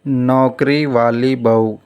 नौकरी वाली बहू।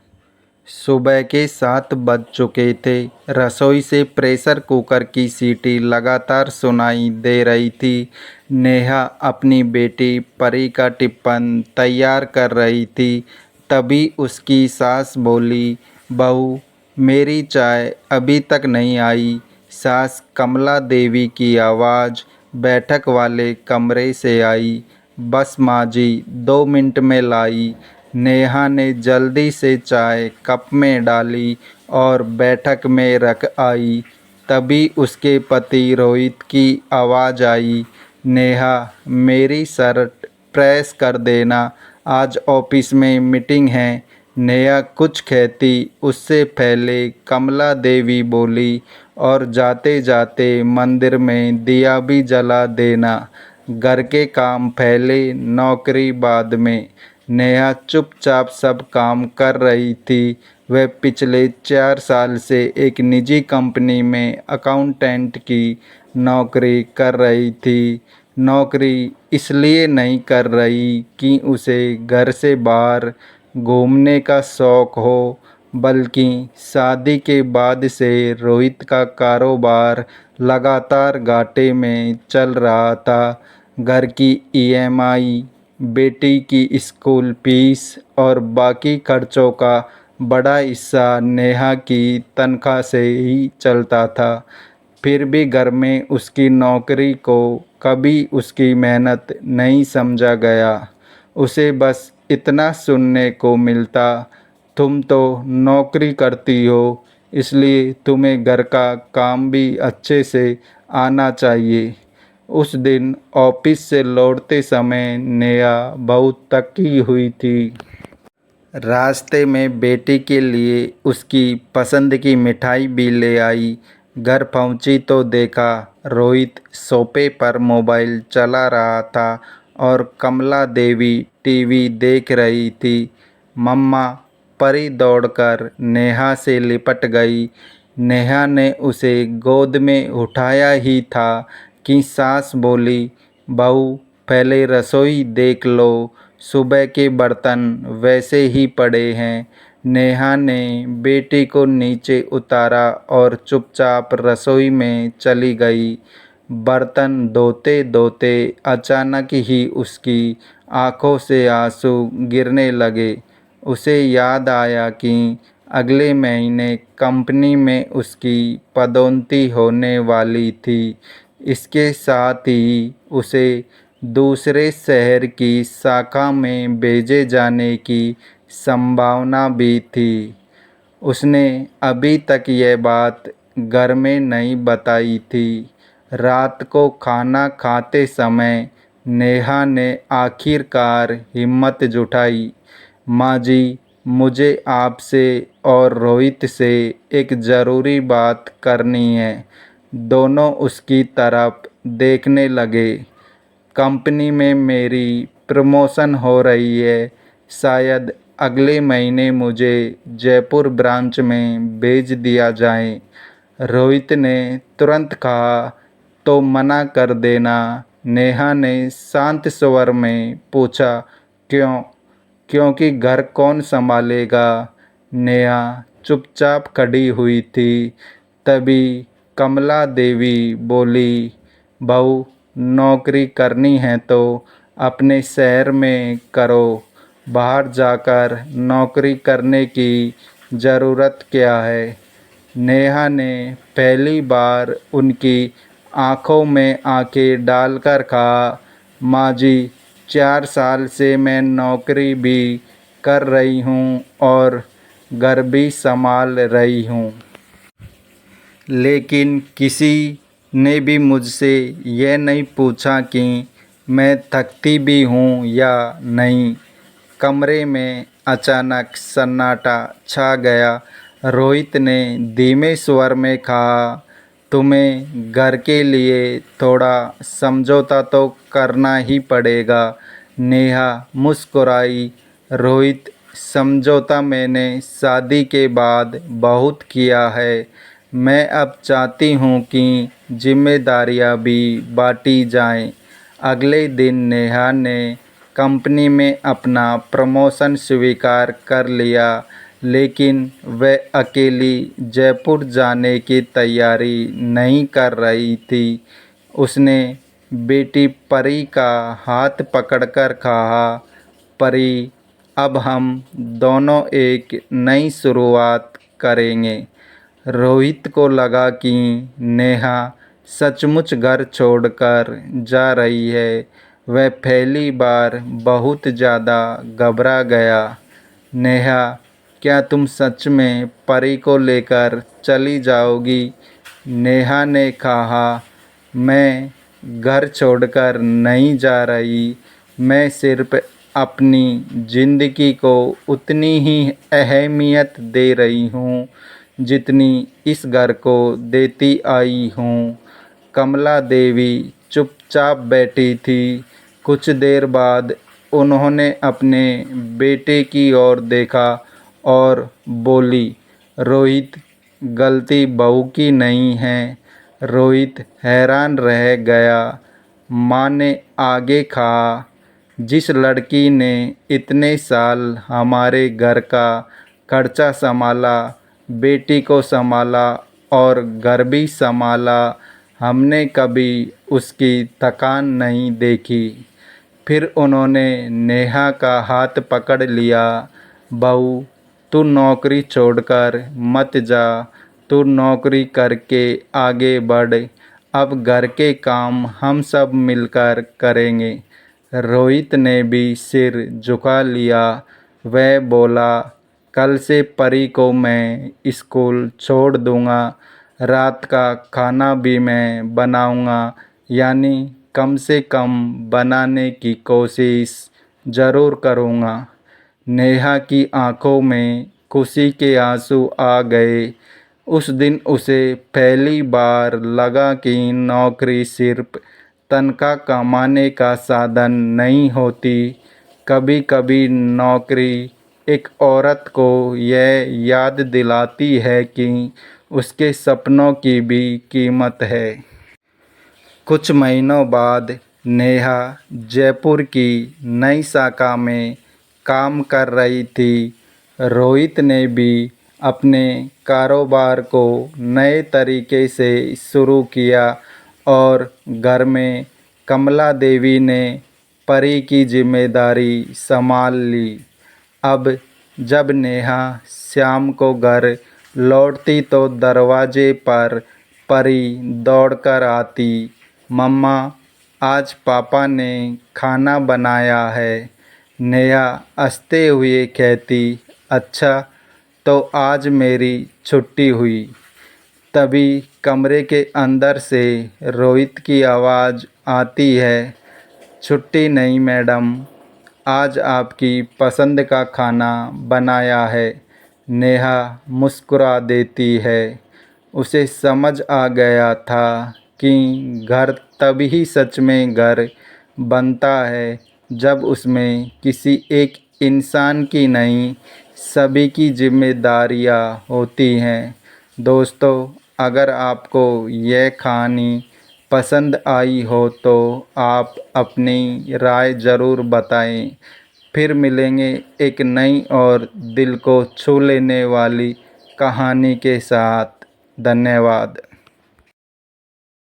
सुबह के 7 बज चुके थे। रसोई से प्रेशर कुकर की सीटी लगातार सुनाई दे रही थी। नेहा अपनी बेटी परी का टिफ़िन तैयार कर रही थी। तभी उसकी सास बोली, बहू, मेरी चाय अभी तक नहीं आई। सास कमला देवी की आवाज़ बैठक वाले कमरे से आई। बस माँ जी, 2 मिनट में लाई। नेहा ने जल्दी से चाय कप में डाली और बैठक में रख आई। तभी उसके पति रोहित की आवाज़ आई, नेहा, मेरी शर्ट प्रेस कर देना, आज ऑफिस में मीटिंग है। नेहा कुछ कहती उससे पहले कमला देवी बोली, और जाते जाते मंदिर में दिया भी जला देना। घर के काम पहले, नौकरी बाद में। नेहा चुपचाप सब काम कर रही थी। वह पिछले 4 साल से एक निजी कंपनी में अकाउंटेंट की नौकरी कर रही थी। नौकरी इसलिए नहीं कर रही कि उसे घर से बाहर घूमने का शौक़ हो, बल्कि शादी के बाद से रोहित का कारोबार लगातार घाटे में चल रहा था। घर की ईएमआई, बेटी की स्कूल फीस और बाकी खर्चों का बड़ा हिस्सा नेहा की तनख्वाह से ही चलता था। फिर भी घर में उसकी नौकरी को कभी उसकी मेहनत नहीं समझा गया। उसे बस इतना सुनने को मिलता, तुम तो नौकरी करती हो, इसलिए तुम्हें घर का काम भी अच्छे से आना चाहिए। उस दिन ऑफिस से लौटते समय नेहा बहुत थकी हुई थी। रास्ते में बेटी के लिए उसकी पसंद की मिठाई भी ले आई। घर पहुंची तो देखा रोहित सोफे पर मोबाइल चला रहा था और कमला देवी टीवी देख रही थी। मम्मा, परी दौड़कर नेहा से लिपट गई। नेहा ने उसे गोद में उठाया ही था कि सास बोली, बहू, पहले रसोई देख लो, सुबह के बर्तन वैसे ही पड़े हैं। नेहा ने बेटी को नीचे उतारा और चुपचाप रसोई में चली गई। बर्तन धोते धोते अचानक ही उसकी आंखों से आंसू गिरने लगे। उसे याद आया कि अगले महीने कंपनी में उसकी पदोन्नति होने वाली थी। इसके साथ ही उसे दूसरे शहर की शाखा में भेजे जाने की संभावना भी थी। उसने अभी तक यह बात घर में नहीं बताई थी। रात को खाना खाते समय नेहा ने आखिरकार हिम्मत जुटाई, माँ जी, मुझे आपसे और रोहित से एक ज़रूरी बात करनी है। दोनों उसकी तरफ देखने लगे। कंपनी में मेरी प्रमोशन हो रही है। शायद अगले महीने मुझे जयपुर ब्रांच में भेज दिया जाए। रोहित ने तुरंत कहा, तो मना कर देना। नेहा ने शांत स्वर में पूछा, क्यों? क्योंकि घर कौन संभालेगा? नेहा चुपचाप खड़ी हुई थी। तभी कमला देवी बोली, बहू, नौकरी करनी है तो अपने शहर में करो। बाहर जाकर नौकरी करने की ज़रूरत क्या है? नेहा ने पहली बार उनकी आँखों में आँखें डालकर कहा, माँ जी, 4 साल से मैं नौकरी भी कर रही हूँ और घर भी संभाल रही हूँ, लेकिन किसी ने भी मुझसे यह नहीं पूछा कि मैं थकती भी हूँ या नहीं। कमरे में अचानक सन्नाटा छा गया। रोहित ने धीमे स्वर में कहा, तुम्हें घर के लिए थोड़ा समझौता तो करना ही पड़ेगा। नेहा मुस्कुराई, रोहित, समझौता मैंने शादी के बाद बहुत किया है। मैं अब चाहती हूँ कि जिम्मेदारियाँ भी बाँटी जाएं। अगले दिन नेहा ने कंपनी में अपना प्रमोशन स्वीकार कर लिया, लेकिन वह अकेली जयपुर जाने की तैयारी नहीं कर रही थी। उसने बेटी परी का हाथ पकड़कर कहा, परी, अब हम दोनों एक नई शुरुआत करेंगे। रोहित को लगा कि नेहा सचमुच घर छोड़कर जा रही है। वह पहली बार बहुत ज़्यादा घबरा गया। नेहा, क्या तुम सच में परी को लेकर चली जाओगी? नेहा ने कहा, मैं घर छोड़कर नहीं जा रही। मैं सिर्फ अपनी ज़िंदगी को उतनी ही अहमियत दे रही हूँ जितनी इस घर को देती आई हूँ। कमला देवी चुपचाप बैठी थी। कुछ देर बाद उन्होंने अपने बेटे की ओर देखा और बोली, रोहित, गलती बहू की नहीं है। रोहित हैरान रह गया। माँ ने आगे कहा, जिस लड़की ने इतने साल हमारे घर का खर्चा संभाला, बेटी को संभाला और घर भी संभाला, हमने कभी उसकी थकान नहीं देखी। फिर उन्होंने नेहा का हाथ पकड़ लिया। बहू, तू नौकरी छोड़कर मत जा। तू नौकरी करके आगे बढ़। अब घर के काम हम सब मिलकर करेंगे। रोहित ने भी सिर झुका लिया। वह बोला, कल से परी को मैं स्कूल छोड़ दूँगा। रात का खाना भी मैं बनाऊँगा, यानी कम से कम बनाने की कोशिश ज़रूर करूँगा। नेहा की आंखों में खुशी के आंसू आ गए। उस दिन उसे पहली बार लगा कि नौकरी सिर्फ तनख्वाह कमाने का साधन नहीं होती। कभी कभी नौकरी एक औरत को यह याद दिलाती है कि उसके सपनों की भी कीमत है। कुछ महीनों बाद नेहा जयपुर की नई शाखा में काम कर रही थी। रोहित ने भी अपने कारोबार को नए तरीके से शुरू किया और घर में कमला देवी ने परी की जिम्मेदारी संभाल ली। अब जब नेहा शाम को घर लौटती तो दरवाजे पर परी दौड़कर आती। मम्मा, आज पापा ने खाना बनाया है। नेहा हंसते हुए कहती, अच्छा, तो आज मेरी छुट्टी हुई। तभी कमरे के अंदर से रोहित की आवाज़ आती है, छुट्टी नहीं मैडम, आज आपकी पसंद का खाना बनाया है। नेहा मुस्कुरा देती है। उसे समझ आ गया था कि घर तभी सच में घर बनता है जब उसमें किसी एक इंसान की नहीं, सभी की जिम्मेदारियां होती हैं। दोस्तों, अगर आपको यह कहानी पसंद आई हो तो आप अपनी राय ज़रूर बताएं। फिर मिलेंगे एक नई और दिल को छू लेने वाली कहानी के साथ। धन्यवाद।